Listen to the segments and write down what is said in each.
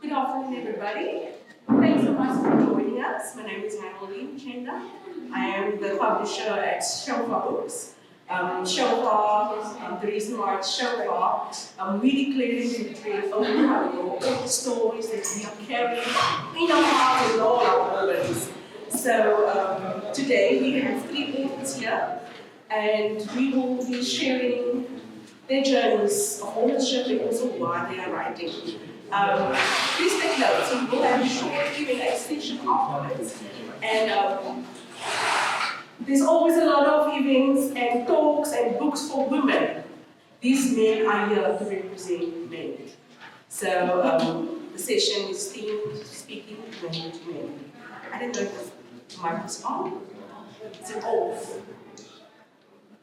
Good afternoon, everybody. Thanks so much for joining us. My name is Manny Niekerk. I am the publisher at Shofar Books. Shofar, the reason why it's Shofar, we declare victory over all the stories that we are carrying in our hearts and all our organs. So today we have 3 authors here, and we will be sharing their journeys of ownership and also why they are writing. Please take notes. We will have a short Q&A session afterwards. And there's always a lot of events and talks and books for women. These men are here to represent men. So the session is themed speaking men to men. I don't know if the mic is on. Is it off?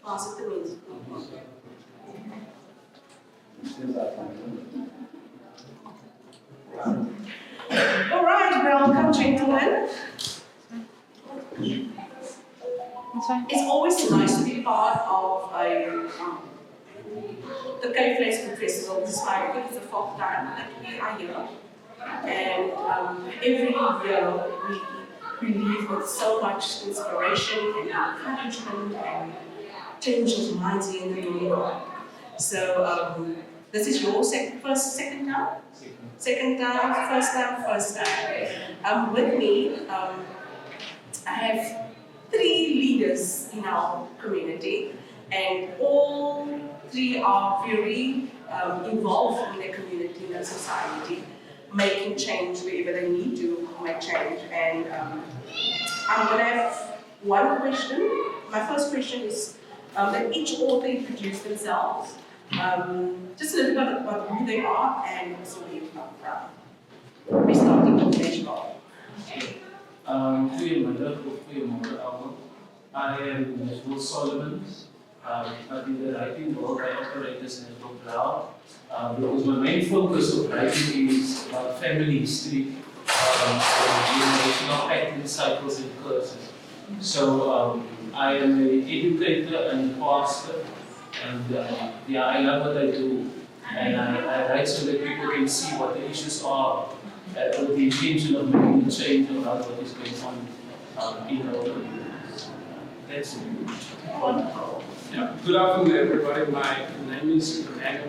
Pass it to me. All right, welcome, gentlemen. It's always nice to be part of the Cape Flatse Festival. This is I think it's the 4th time that we are here, and every year we leave with so much inspiration and encouragement and change of minds in the world. So this is your second time? Second time, first time. With me, I have 3 leaders in our community, and all 3 are very involved in their community, in their society, making change wherever they need to make change. And I'm going to have one question. My first question is that each author introduce themselves. Just a little bit about who they are and also where you come from. We starting with Nashville. Goeiemorgen. I am Nashville Solomons. I've been the writing world. I operate as Nashville Blaauw because my main focus of writing is about family history, generational pattern cycles and curses. So I am an educator and pastor, and I love what I do, and I write so that people can see what the issues are, with the intention of making a change about what is going on in our communities. That's it. Wonderful. Yeah. Good afternoon, everybody. My name is Manny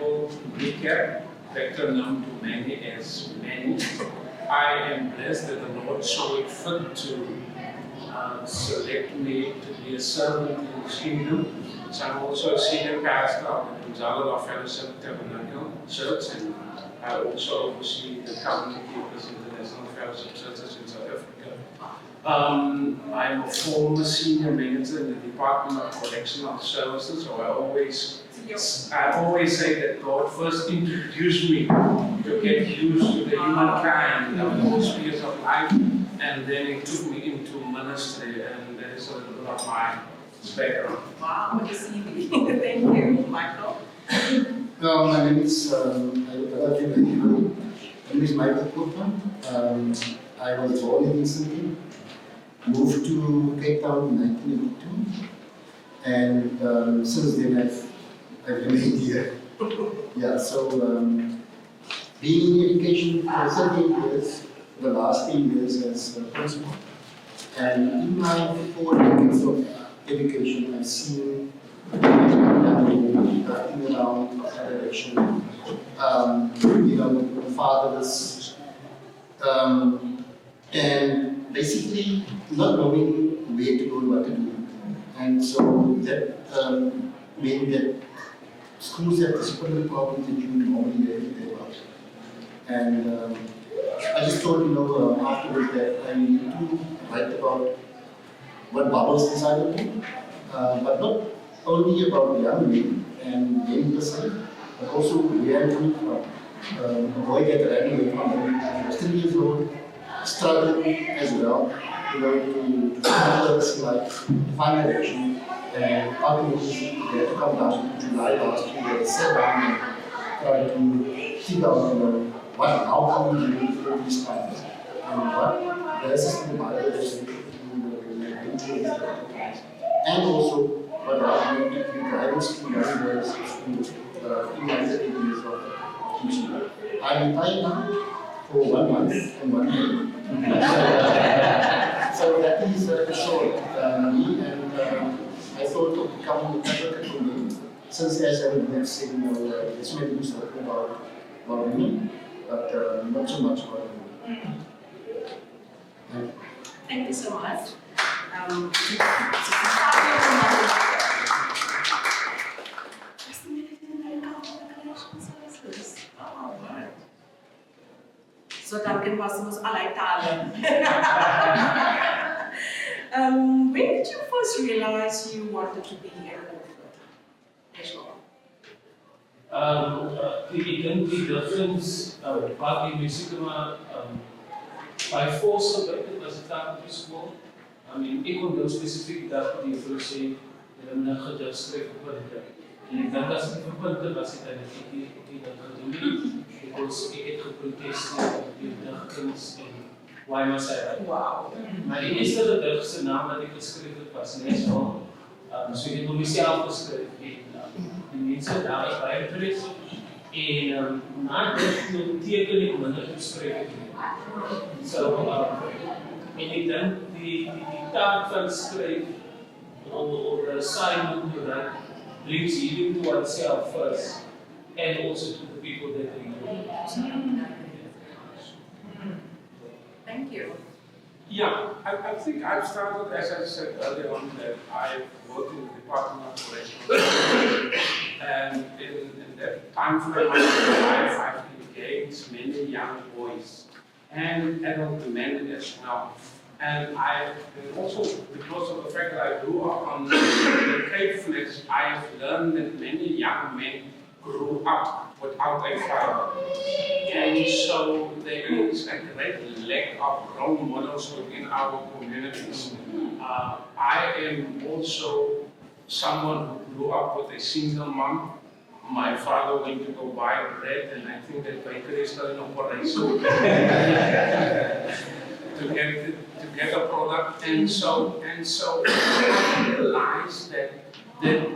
Niekerk, better known to many as Manny. I am blessed that the Lord saw it fit to select me to be a servant in His kingdom. So I'm also a senior pastor of the Discipleship Fellowship Tabernacle Church, and I also oversee the Covenant Keepers International Fellowship Churches in South Africa. I'm a former senior manager in the Department of Correctional Services, so I always say that God first introduced me to get used to the humankind of all spheres of life, and then He took me into ministry, and that is a little bit of my background. Wow, what a CV. Thank you, Michael. My name is Manny Koopman. I was born in Discipleship, moved to Cape Town in 1982, and since then I've remained here. Yeah, so being in education for 38 years, the last 8 years as principal, and in my 4 decades of education, I've seen acting around that direction, fathers, and basically not knowing where to go and what to do. And so that meant that schools have disciplinary problems that you normally hear about. And I just thought, afterwards that I need to write about what bubbles inside of me, but not only about young men and men per se, but also where I'm coming from. A boy that ran away from home, I was 3 years old, struggling as well, to find purpose in life, to find direction, and ultimately they had to come down in July last year, they sat down and tried to figure out, how can we do all these times, and what verses in the Bible that we and also what I want to give guidance to young girls in my 30 years of teaching. I'm retired now, for 1 month and 1 day. So that is short me, and I thought of becoming a advocate for me, since as I have said, this may be something about me, but not so much about me. Thank you so much. So dan kan was ons allei tale. When did you first realize you wanted to be an author? Ik denk die difference, part die muziek, maar by force gebeurt was het daar op die school. Ik kon heel specifiek dat die juffrou sê, jy moet nou gedig skryf op punte. En ek dink as ek op punte was, het ek die ding gedoen nie, because ek het geprotesteer op die digkuns en why must I write? Wow. Maar die eerste gedig se naam wat ek geskryf het was Nashville. So ek het op myself geskryf en die mense daar is baie betref. En na dit teken ek minder geskryf. So, en ek dink die taak van skryf or the assignment to write brings healing to oneself first and also to the people that we know. Thank you. Yeah, I think I've started, as I said earlier on, that I worked in the Department of Correctional Services, and in that time frame of my life, I've engaged many young boys and adult men as well. And I also, because of the fact that I grew up on the Cape Flats, I've learned that many young men grew up without a father. And so there is a great lack of role models within our communities. I am also someone who grew up with a single mom. My father went to go buy bread, and I think that bakery is still in operation to get a product. And so I realized that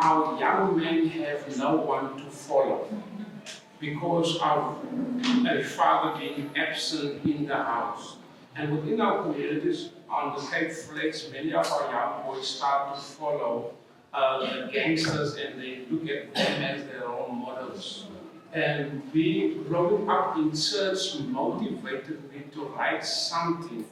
our young men have no one to follow because of a father being absent in the house. And within our communities on the Cape Flats, many of our young boys start to follow the gangsters, and they look at them as their role models. And growing up in church motivated me to write something,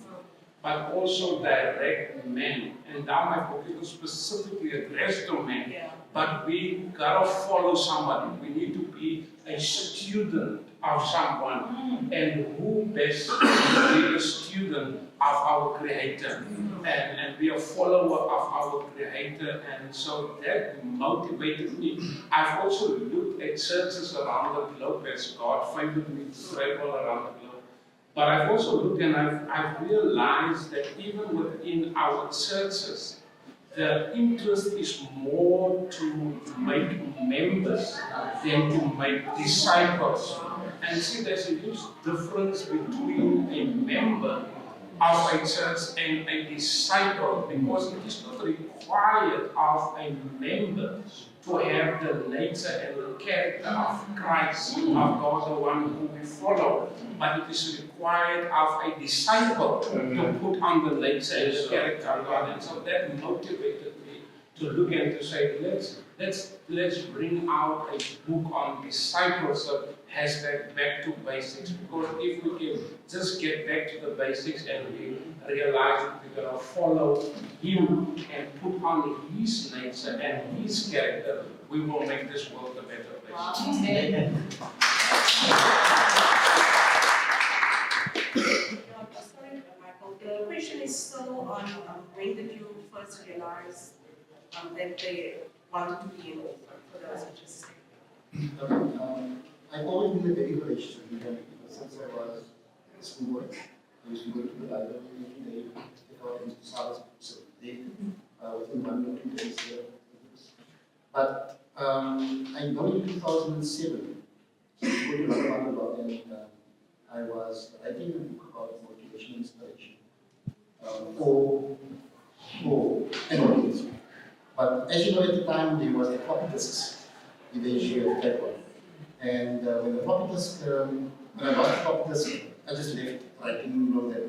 but also direct men. And now my book is specifically addressed to men. Yeah. But we gotta follow somebody. We need to be a student of someone. And who best to be a student of our Creator and be a follower of our Creator. And so that motivated me. I've also looked at churches around the globe as God favored me to travel around the globe. But I've also looked and I've realized that even within our churches, the interest is more to make members than to make disciples. And see, there's a huge difference between a member of a church and a disciple, because it is not required of a member to have the nature and the character of Christ, of God, the one who we follow. But it is required of a disciple to put on the nature and the character of God. And so that motivated me to look and to say, let's bring out a book on discipleship, hashtag back to basics. Because if we can just get back to the basics and we realize that we're going to follow Him and put on His nature and His character, we will make this world a better place. Wow. Sorry, Michael. The question is still on when did you first realize that they wanted to be an author, for those interested? I've always been a very gracious student since I was a schoolboy. I used to go to the library every day, take out into Sabbath books every day, within 1 or 2 days here. But I know in 2007, I spoke to another one about and I was writing a book about motivation and inspiration for an audience. But as you know, at the time there was the floppy disks, eventually of that one. And when the floppy disk, when I got the floppy disk, I just left writing, that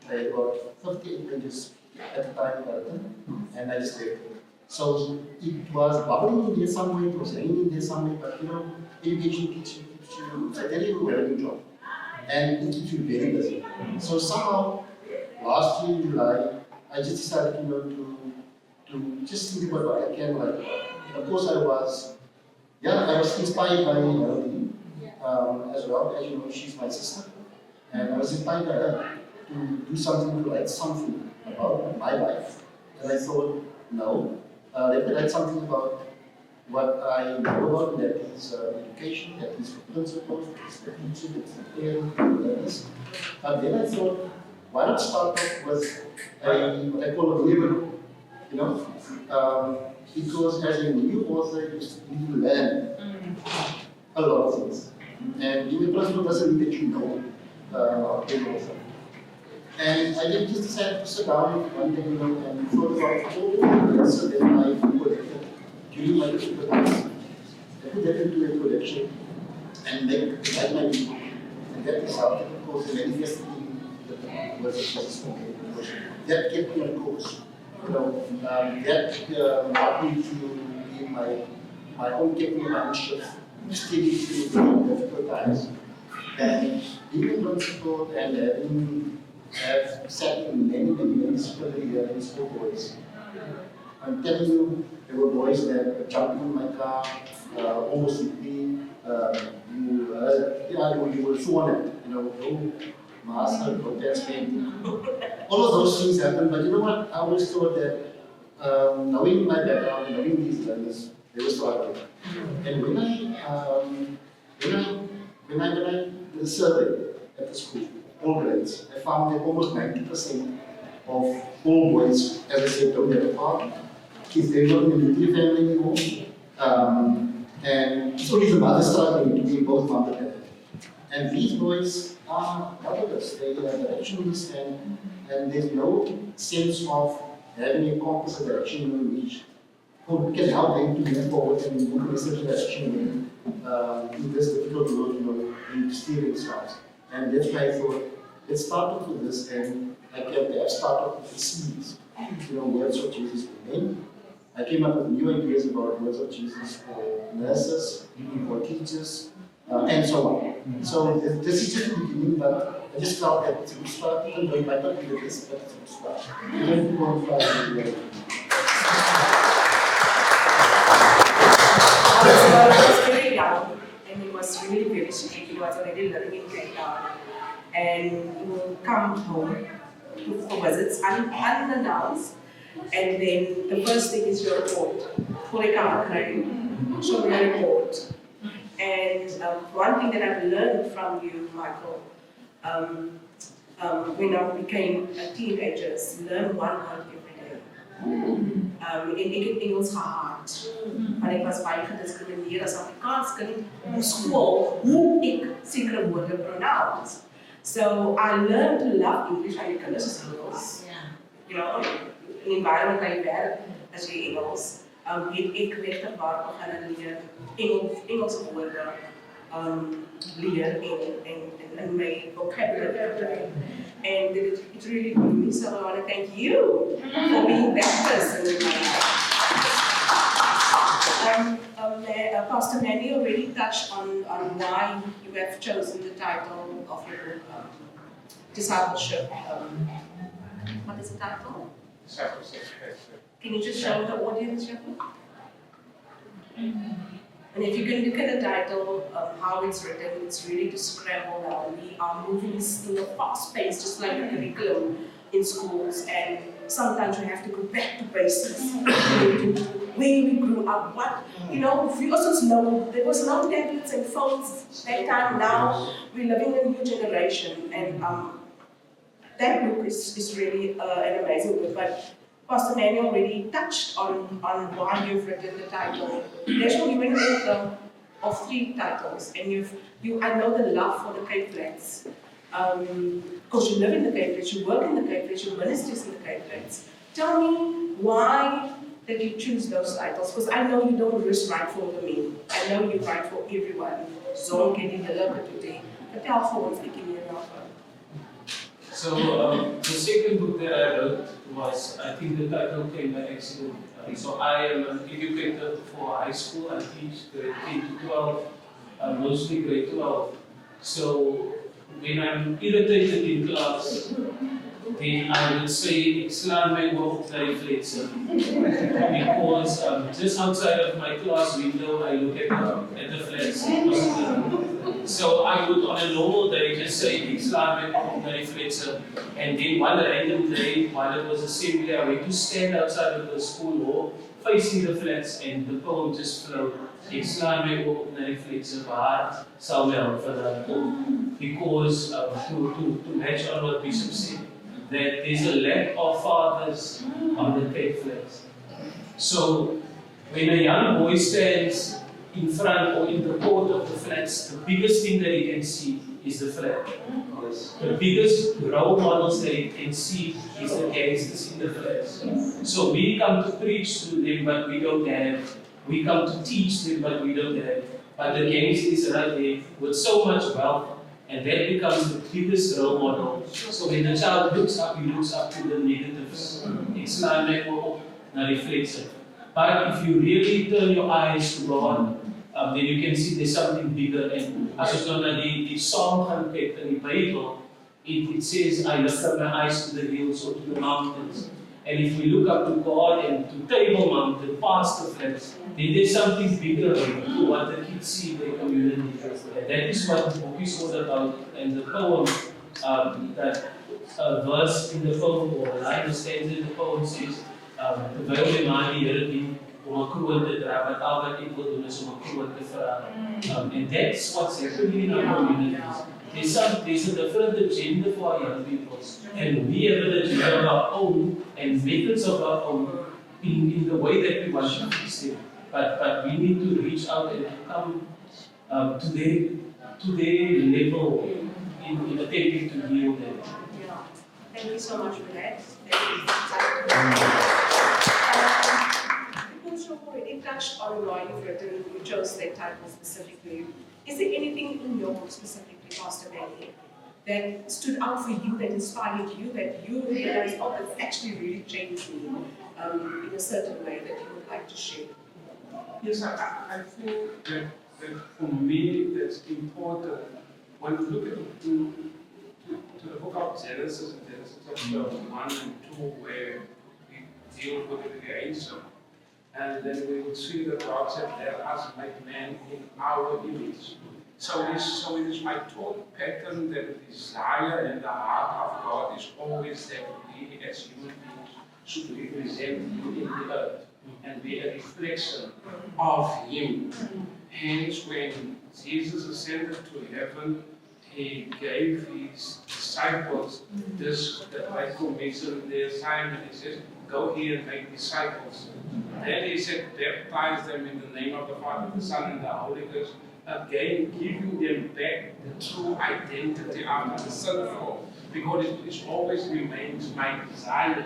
I had about 58 pages at the time written, and I just left it. So it was bubbling in there somewhere, it was hanging in there somewhere, but education keeps you, it's a very relevant job, and it keeps you very busy. So somehow, last year in July, I just decided, to just think about what I can write about. Of course, I was inspired by Melody as well. As you know, she's my sister, and I was inspired by her to do something, to write something about my life. And I thought, no, let me write something about what I know about, that is education, that is principles, that is the teaching, that is the parent, that is. But then I thought, why not start off with what I call a label, because as a new author, you learn a lot of things. And being a principal doesn't mean that you know being an author. And I just decided to sit down one day, and thought about all the lessons that I collected during my difficult times. I put that into a collection and write my book. And that resulted, of course, in manifesting the words of Jesus for me. That kept me on course. That brought me to be my own, kept me in my own shift, steady through difficult times. And being a principal and have sat in many disciplinary hearings for boys. I'm telling you, there were boys that jumped in my car, almost hit me. You were sworn at, no master, no test pain. All of those things happened, but you know what? I always thought that knowing my background, knowing these learners, they were struggling. And when I did a survey at the school, all grades, I found that almost 90% of all boys, as I said, don't have a father. Kids, they're not in a nuclear family anymore. And it's only the mother struggling to be both mom and dad. And these boys are motherless, they are directionless, and there's no sense of having a compass of direction in which can help them to move forward and move in a certain direction in this difficult world, in steering themselves. And that's why I thought, let's start off with this, and I can perhaps start off with the series, words of Jesus for men. I came up with new ideas about words of Jesus for nurses, for teachers, and so on. So this is just the beginning, but I just felt that it's a good start. Even though it might not be the best, but it's a good start. You don't go far. I was very young, and he was really very strict. He was already living in Cape Town, and he will come home for visits unannounced. And then the first thing is your report. For a camera, show me a report. And one thing that I've learned from you, Michael, when I became a teenager, is learn one word every day. In Engels gehad, maar ik was baie gediscrimineerd as Afrikaans kind op school hoe ek sekere woorde pronounce. So I learned to love English and kinders is Engels. In die environment waar jy werk, as jy Engels, het ek regtig waar begin leer Engelse woorde leer en my vocabulary gebruik. And it's really good to me, so I want to thank you for being that person in my life. Pastor Manny already touched on why you have chosen the title of your book, Discipleship. What is the title? Can you just show the audience your book? And if you can look at the title of how it's written, it's really to scramble now. We are moving in a fast pace, just like the curriculum in schools, and sometimes we have to go back to basics, where we grew up. We also know there was no tablets and phones that time. Now we're living in a new generation, and that book is really an amazing book. But Pastor Manny already touched on why you've written the title. National, you were an author of 3 titles, and I know the love for the Cape Flats. Because you live in the Cape Flats, you work in the Cape Flats, you minister in the Cape Flats. Tell me why did you choose those titles? Because I know you don't just write for me. I know you write for everyone. Zonke die hulle today. Vertel vir ons bietjie meer daarvan. So the second book that I wrote was, I think the title came by accident. So I am an educator for high school. I teach grade 10 to 12, mostly grade 12. So when I'm irritated in class, then I would say, ek slaan my oog na die flatse. Because just outside of my class window, I look at the flats. So I would on a normal day just say, ek slaan my oog na die flatse. And then one random day, while it was assembly, I went to stand outside of the school hall, facing the flats, and the poem just flowed. Ek slaan my oog na die flatse, waar sal my hulp vandaan kom? Because to match on what Bishop said, that there's a lack of fathers on the Cape Flats. So when a young boy stands in front or in the court of the flats, the biggest thing that he can see is the flat. The biggest role models that he can see is the gangsters in the flats. So we come to preach to them, but we don't have. We come to teach them, but we don't have. But the gangsters are right there with so much wealth. And that becomes the biggest role model. So when the child looks up, he looks up to the negatives. It's not like, not reflection. But if you really turn your eyes to God, then you can see there's something bigger. And as you know, the Psalm gaan kyk in the Bible, it says, I lift up my eyes to the hills or to the mountains. And if we look up to God and to Table Mountain, past the flats, then there's something bigger to what the kids see in their community. And that is what the book is all about. And the poem, that verse in the poem, or a line that stands in the poem says, terwyl die man die Here dien om 'n kroon te dra, wat al wat ek wil doen is om 'n kroon te vra. And that's what's happening in our communities. There's a different agenda for our young people. And we have an agenda of our own and methods of our own in the way that we want to fix them. But we need to reach out and come to their level in attempting to heal them. Yeah. Thank you so much for that. It touched on why you've written, you chose that title specifically. Is there anything in your book specifically, Pastor Manny, that stood out for you, that inspired you, that you realized, oh, that's actually really changed me in a certain way that you would like to share? Yes, I think that for me, that's important. When we look at to the book of Genesis, and Genesis chapter 1 and 2, where we deal with the creation, and then we would see that God said, let us make man in our image. So it is my thought pattern that the desire and the heart of God is always that we as human beings should represent Him in the earth and be a reflection of Him. Hence, when Jesus ascended to heaven, He gave His disciples the Great Commission, the assignment. He says, go here and make disciples. Then He said, baptize them in the name of the Father, the Son, and the Holy Ghost. Again, giving them back the true identity after the sinful. Because it always remains my desire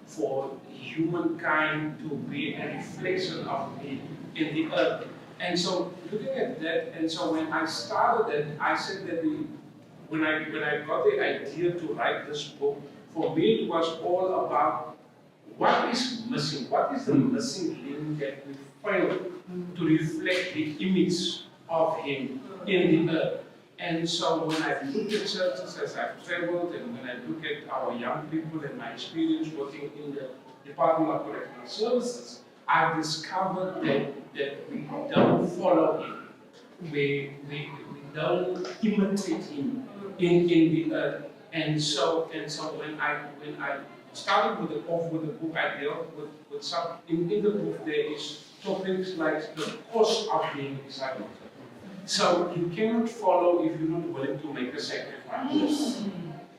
for humankind to be a reflection of me in the earth. And so, looking at that, and so when I started that, I said that when I got the idea to write this book, for me it was all about what is missing, what is the missing link that we fail to reflect the image of Him in the earth. And so when I look at churches as I've traveled, and when I look at our young people and my experience working in the Department of Correctional Services, I've discovered that we don't follow Him. We don't imitate Him in the earth. And so when I started off with the book, I dealt with some in the book there is topics like the cost of being a disciple. So you cannot follow if you're not willing to make a sacrifice.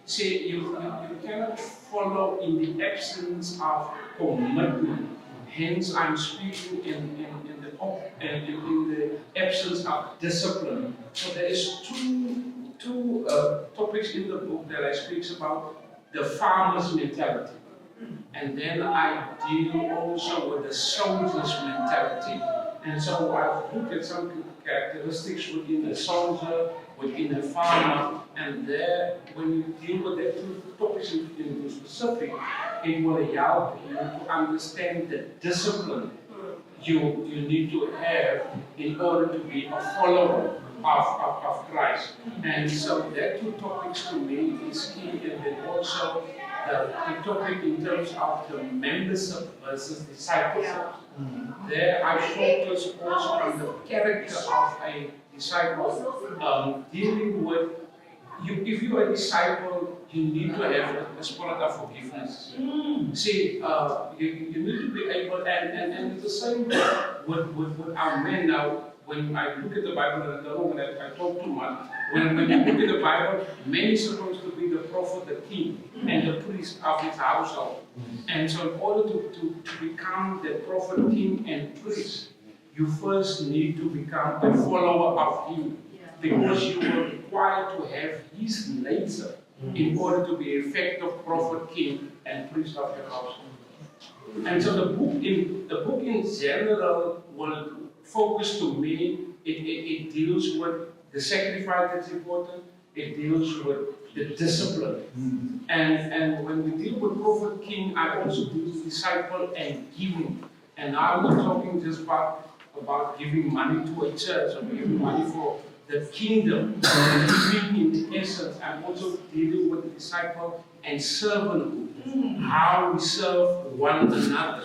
See, you cannot follow in the absence of commitment. Hence, I'm speaking in the absence of discipline. So there is two topics in the book that I speak about: the farmer's mentality, and then I deal also with the soldier's mentality. And so I've looked at some characteristics within a soldier, within a farmer, and there, when you deal with that two topics in specific, it will help you to understand the discipline you need to have in order to be a follower of Christ. And so that two topics to me is key, and then also the topic in terms of the membership versus discipleship. There I focus also on the character of a disciple, dealing with if you are a disciple, you need to have a spirit of forgiveness. See, you need to be able, and it's the same with our men now. When I look at the Bible, and I don't know when I talk too much, when you look at the Bible, men is supposed to be the prophet, the king, and the priest of his household. And so in order to become the prophet, king, and priest, you first need to become a follower of him. Because you are required to have his nature in order to be effective prophet, king, and priest of your household. And so the book in general will focus to me. It deals with the sacrifice that's important. It deals with the discipline. And when we deal with prophet, king, I also do disciple and giving. And I'm not talking just about giving money to a church or giving money for the kingdom, living in the essence. I'm also dealing with the disciple and servanthood, how we serve one another,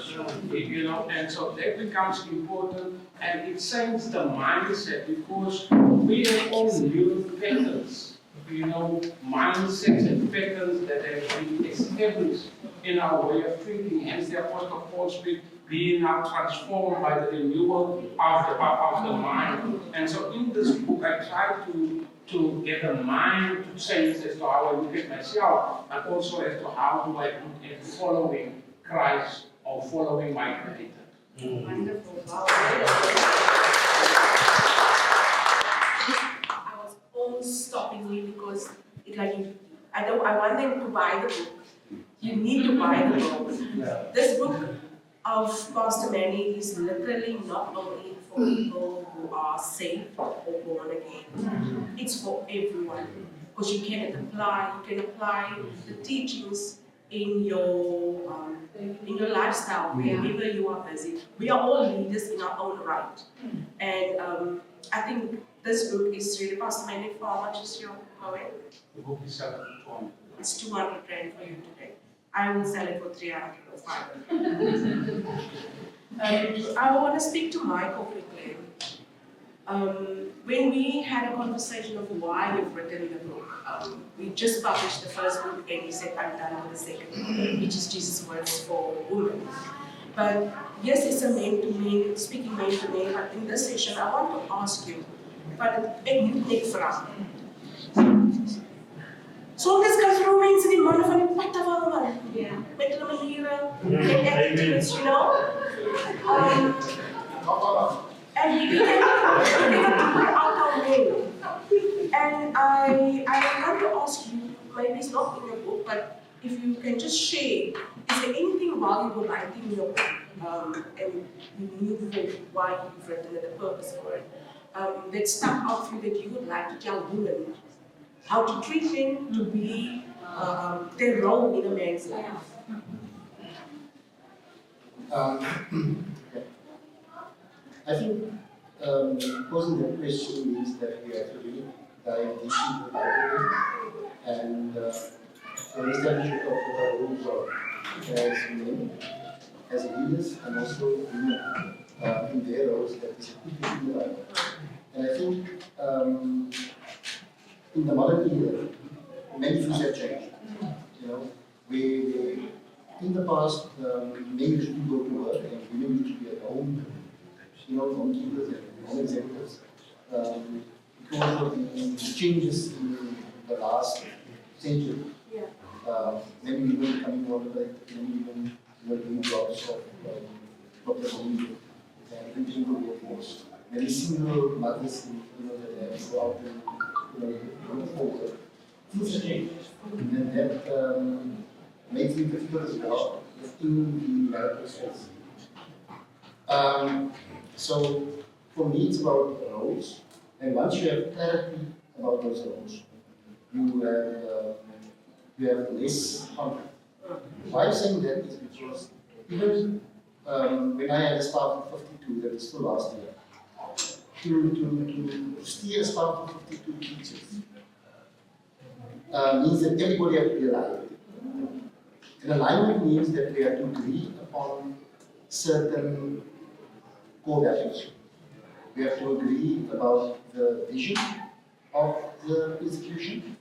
you know, and so that becomes important, and it changes the mindset because we have all new patterns, you know, mindsets and patterns that have been established in our way of thinking. Hence the Apostle Paul speaks, being now transformed by the renewal of the mind. And so in this book, I try to get a mind to change as to how I look at myself, and also as to how do I look at following Christ or following my Creator. Wonderful. Wow. I was almost stopping you because it's like I want them to buy the book. You need to buy the book. This book of Pastor Manny is literally not only for people who are saved or born again. It's for everyone, because you can apply the teachings in your lifestyle wherever you are busy. We are all leaders in our own right, and I think this book is really, Pastor Manny, for how much is your poem? The book is 720. It's 200 Rand for you today. I will sell it for 300 or 500. I want to speak to Michael quickly. When we had a conversation of why you've written the book, we just published the first book and he said, I'm done with the second book, which is Jesus' Words for Women. But yes, it's a men-to-men, speaking men-to-men, but in this session I want to ask you, but ek moet net vra. Soms kan vrouwen mensen die mannen van die patta vallen, met hulle manieren, en attitudes, you know. And we can put out our way. And I want to ask you, maybe it's not in your book, but if you can just share, is there anything valuable writing in your book, and you knew why you've written it, the purpose for it, that stuck out for you that you would like to tell women how to treat them to be their role in a man's life? I think posing that question means that we have to really dive deep into the Bible and the establishment of the roles of as men, as leaders, and also women in their roles that is in the Bible. And I think in the modern era, many things have changed. You know, we in the past, men used to go to work and women used to be at home, you know, homekeepers and home executives. Because of the changes in the last century, many women coming out of it, many women were doing jobs of their home and entering the workforce. Many single mothers, you know, that have go out and go forward. Things have changed, and that makes it difficult as well within the marital space. So for me it's about roles. And once you have clarity about those roles, you have less conflict. Why I'm saying that is because even when I had a staff of 52, that is still last year, to steer a staff of 52 teachers means that everybody has to be aligned. And alignment means that we have to agree upon certain core values. We have to agree about the vision of the institution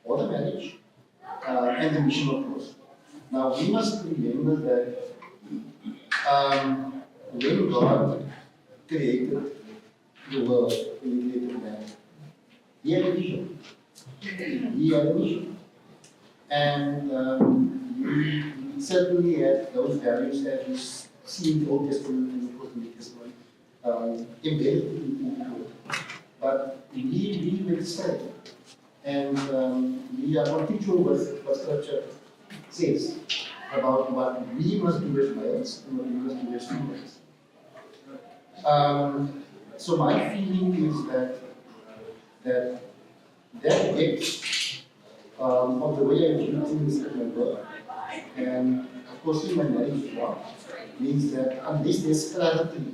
or the marriage and the mission, of course. Now, we must remember that when God created the world, when He created man, He had a vision. He had a mission. And He certainly had those values that we see in the Old Testament and of course the New Testament embedded in the Word. But we make straight. And we are contextual with what Scripture says about what we must do as males and what we must do as females. So my feeling is that depth of the way I view things at my work, and of course in my marriage as well, means that unless there's clarity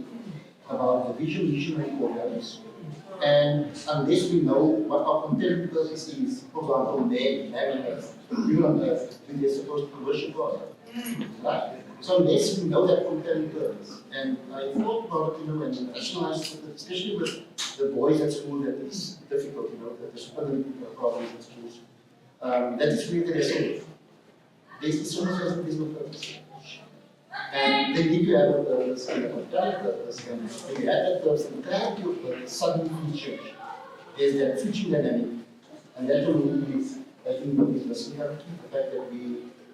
about the vision, mission, and core values, and unless we know what our content purpose is, for example, man, having earth, human on earth, when they're supposed to worship God, right? So unless we know that content purpose, and I thought about it, and rationalized it, especially with the boys at school, that it's difficult, that there's other problems at schools. That is really the lesson. There's so much as no purpose. And they need to have a purpose and a compelling purpose. And when you have that purpose and clarity of purpose, suddenly you change. There's that switching dynamic. And that for me is, I think, what is missing here. The fact that we,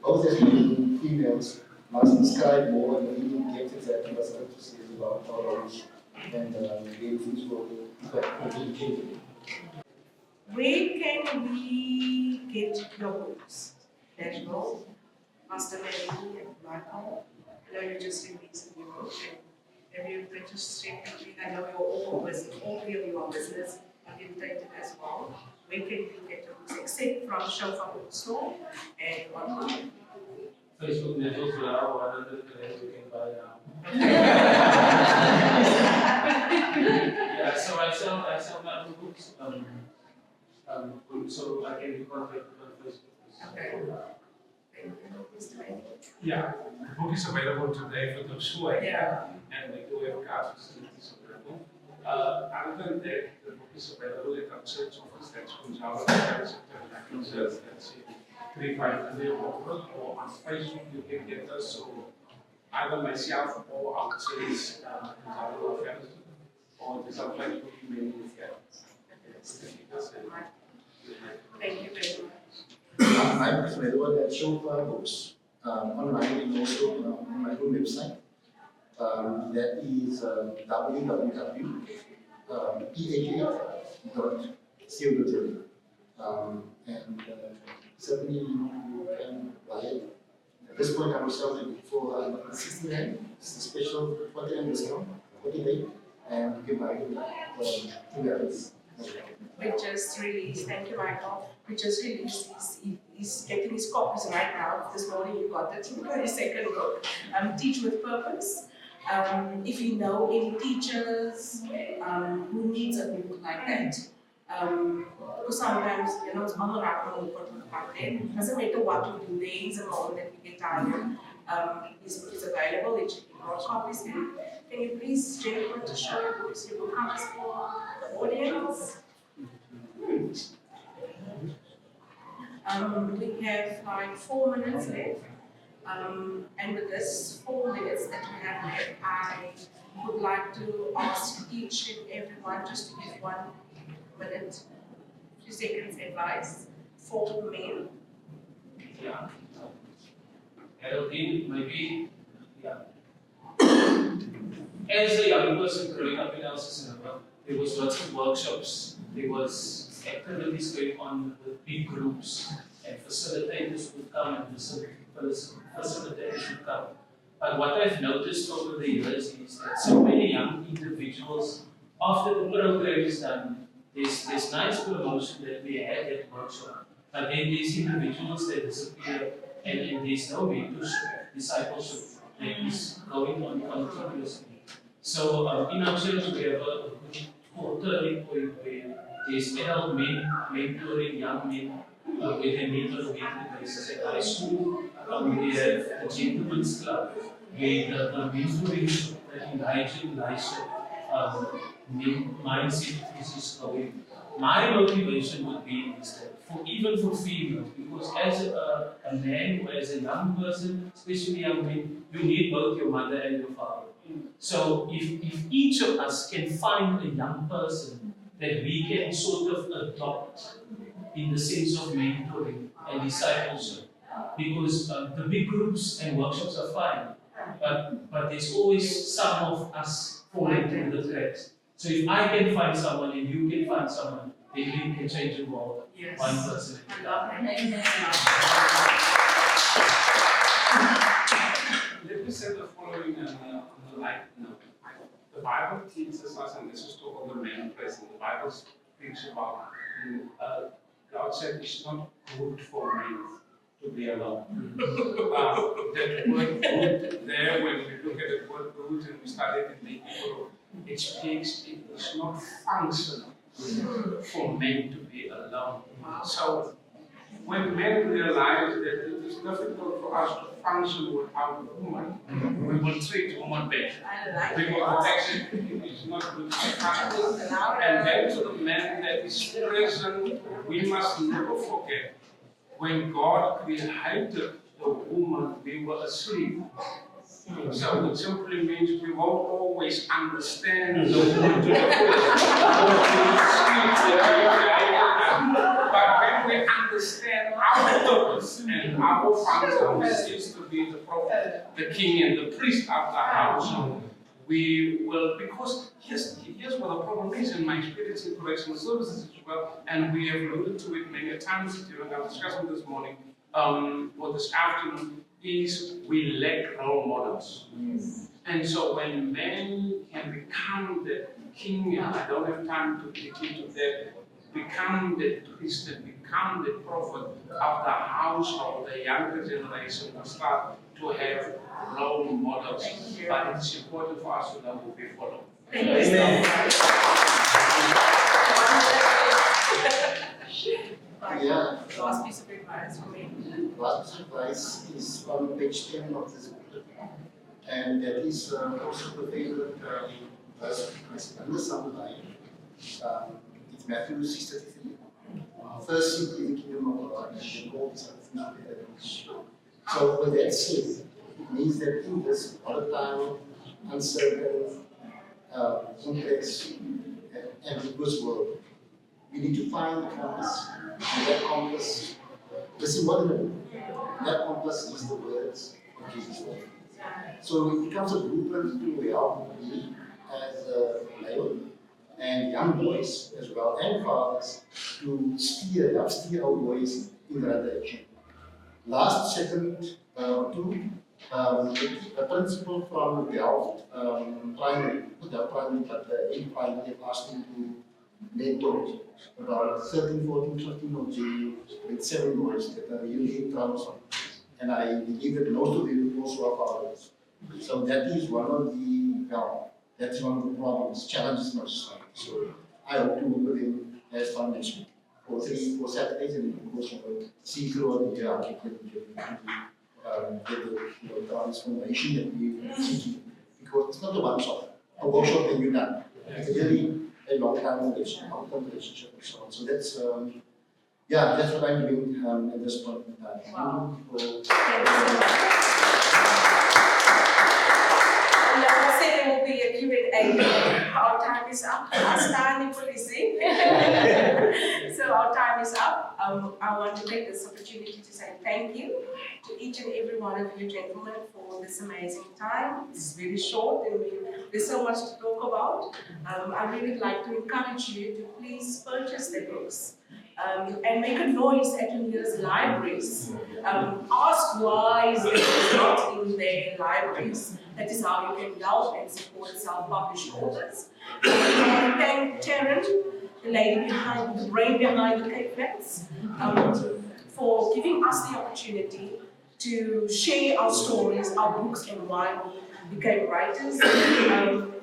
both as men and females, must describe more and really get exactly what Scripture says about our roles. And then things will change. Where can we get your books? Nashville, Master Manny and Michael. I know you just released a new book, and every British secretary, I know you're all business, all three of you are business oriented as well. Where can you get your books except from Shofar Bookstore and online? Facebook, Nashville Blaauw, 100 clients you can buy now. Yeah, so I sell my own books. So I can be contacted on Facebook. Okay. Thank you, Mr. Manny. Yeah, the book is available today for those who are here, and we do have card facilities available. Other than that, the book is available at our church office, that's Koopmanm, that's in 353 or on Facebook you can get us. So either myself or our church, or Discipleship Dynamics. Thank you very much. I'm available at Shofar Books online and also on my own website. That is www.eha.co.za. And certainly you can buy it. At this point, I will sell it for 69. It's a special 40% discount, 48, and you can buy it $2. We just released, thank you Michael, we just released, he's getting his copies right now. This morning you got the 22nd book, Teach with Purpose. If you know any teachers who needs a book like that, because sometimes, it's on the right one, it doesn't matter what we do, there is a moment that we get tired. This book is available, it should be more copies. Can you please, Jennifer, to show your books, your book covers for the audience? We have like 4 minutes left. And with this 4 minutes that we have left, I would like to ask each and everyone just to give 1 minute, 2 seconds advice for men. Yeah. LD, maybe, yeah. As a young person growing up in Elsinore, there was lots of workshops, there was activities going on with big groups, and facilitators would come and facilitators would come. But what I've noticed over the years is that so many young individuals After the program is done, there's nice promotion that we had at workshop. But then there's individuals that disappear and there's no mentorship, discipleship that is going on continuously. So in our church we have a good turning point where there's adult men mentoring young men where they meet on a weekly basis at high school. We have a gentleman's club where the mentoring, the engaging mindset is going. My motivation would be is that even for females, because as a man or as a young person, especially young men, you need both your mother and your father. So if each of us can find a young person that we can sort of adopt in the sense of mentoring and discipleship, because the big groups and workshops are fine, but there's always some of us falling through the cracks. So if I can find someone and you can find someone, then we can change the world one person at a time. Let me say the following on a light note. The Bible teaches us, and this is to all the men present, the Bible speaks about God said it's not good for men to be alone. That word good there, when we look at the word good and we study it in the Hebrew, it speaks, it's not functional for men to be alone. So when men realize that it is difficult for us to function without a woman, we will treat women better. Because protection is not good for us. And then to the man that is present, we must never forget, when God created the woman, we were asleep. So it simply means we won't always understand the woman to the but when we understand our purpose and our function, which is to be the prophet, the king and the priest of the house, we will, because here's what the problem is in my experience in correctional services as well, and we have alluded to it many times during our discussion this morning or this afternoon, is we lack role models. And so when men can become the king, and I don't have time to get into that, become the priest and become the prophet of the household, the younger generation will start to have role models. But it's important for us to know who we follow. Yeah. Last piece of advice for me. Last piece of advice is on page 10 of this booklet. And that is also the favorite verse of Christ. Under some line, it's Matthew 6:33. First seek the kingdom of God and then all these other things will be added. So with that said, it means that in this volatile, uncertain, complex, ambiguous world, we need to find a compass. And that compass, listen what that compass is the words of Jesus. So it becomes a blueprint to help me as a male and young boys as well, and fathers, to help steer our boys in the right direction. Last second, a principal from Delft primary, not Delft primary, but the primary, they've asked me to mentor about 13, 14, 15 of grade 7 boys that are really in trouble. And I believe that most of them also are fathers. So that is one of the problems, challenges in our society. So I hope to work with him as far next week for 4 Saturdays, and of course see throughout the year how we can get the transformation that we are seeking. Because it's not a one-shot, a workshop and you're done. It's really a long-term relationship, long-term relationship and so on. So that's that's what I'm doing at this point in time. Wow. Thank you. Like I said, there will be a Q&A. Our time is up. So our time is up. I want to take this opportunity to say thank you to each and every one of you gentlemen for this amazing time. It's very short and there's so much to talk about. I really would like to encourage you to please purchase the books. and make a noise at your nearest libraries. Ask why is it not in their libraries. That is how you can help and support self-published authors. I thank Taryn, the lady behind, the brain behind the Koopmanm, for giving us the opportunity to share our stories, our books, and why we became writers.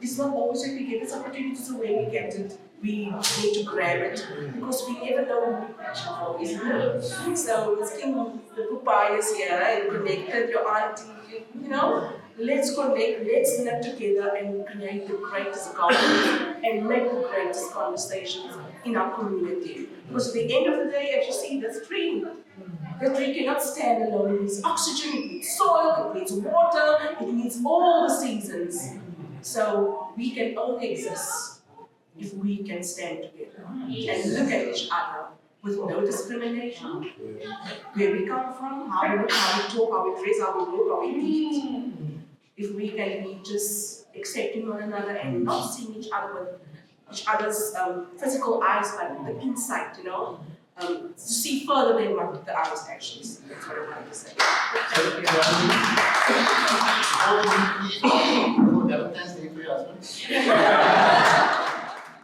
It's not always when we get this opportunity, so when we get it, we need to grab it, because we never know who we're preaching for, isn't it? So, this King, the papayas here, and connected, your auntie, you know, let's connect, let's knit together and create the greatest garden and make the greatest conversations in our community. Because at the end of the day, as you see, this tree cannot stand alone. It needs oxygen, it needs soil, it needs water, it needs all the seasons. So we can only exist if we can stand together and look at each other with no discrimination. Where we come from, how we look, how we talk, how we dress, how we look, how we eat. If we can be just accepting one another and not seeing each other with each other's physical eyes, but the insight, you know, to see further than what the eyes actually see. That's what I wanted to say. For Valentine's Day for your husband.